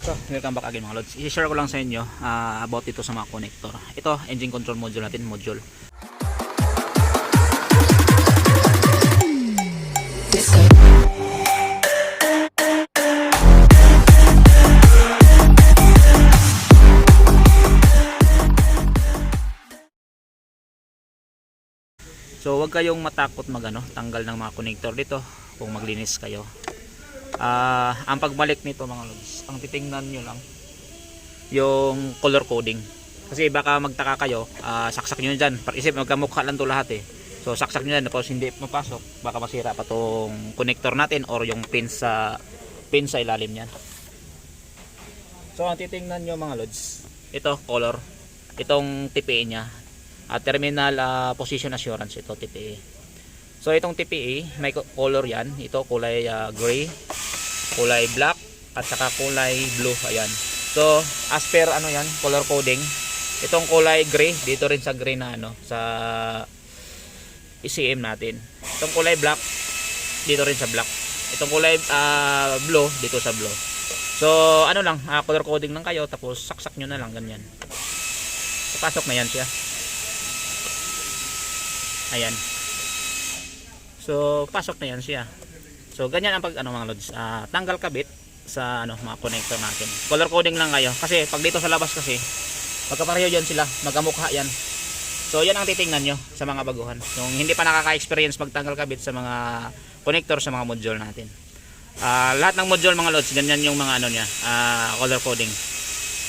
So, welcome back again mga lods. I-share ko lang sa inyo about ito sa mga connector. Ito, engine control module natin, module. So, wag kayong matakot tanggal ng mga connector dito kung maglinis kayo. Ang pagbalik nito mga lods, ang titingnan nyo lang yung color coding, kasi baka magtaka kayo, saksak nyo dyan, isip magkamukha lang to lahat so saksak nyo dyan, tapos hindi mapasok, baka masira pa tong connector natin or yung pin sa ilalim nyan. So ang titingnan nyo mga lods, ito color, itong TPA nya, terminal position assurance, ito TPA. So itong TPA may color yan, ito kulay gray, kulay black at saka kulay blue. Ayan. So as per yan, color coding, itong kulay gray dito rin sa gray na sa ECM natin. Itong kulay black dito rin sa black. Itong kulay blue dito sa blue. So color coding lang kayo, tapos saksak nyo na lang ganyan. Papasok na yan siya. Ayan. So pasok na yan siya. So ganyan ang pag mga lods, tanggal kabit sa mga connector natin. Color coding lang kayo, kasi pag dito sa labas kasi magkapareho yan sila, magkamukha yan. So yan ang titingnan nyo sa mga baguhan, yung hindi pa nakaka-experience magtanggal kabit sa mga connector sa mga module natin. Lahat ng module mga lods, ganyan yung mga color coding.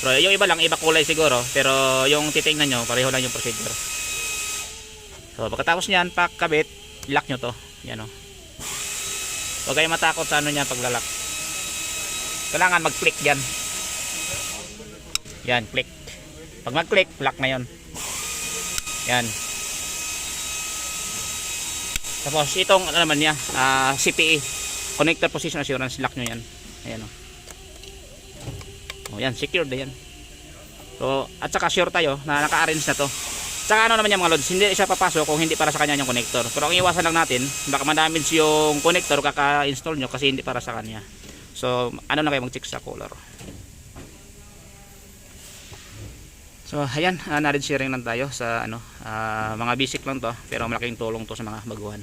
Pero yung iba lang, iba kulay siguro, pero yung titingnan nyo pareho lang yung procedure. So pagkatapos nyan, pakabit, lock nyo to. Yan huwag kayo matakot sa paglalak. Kailangan mag-click yan. Yan, click. Pag mag-click, lock na yon. Yan. Tapos itong naman niya, CPA, connector position assurance, lock nyo yan. Ayan yan, secured na yan. So, at saka sure tayo na naka-arrange na to. Saka naman yan mga lods, hindi siya papasok kung hindi para sa kanya yung connector. Pero ang iwasan lang natin, baka madamage yung connector kaka-install nyo kasi hindi para sa kanya. So na kayo mag-check sa color. So ayan, knowledge sharing lang tayo sa mga basic lang to, pero malaking tulong to sa mga baguhan.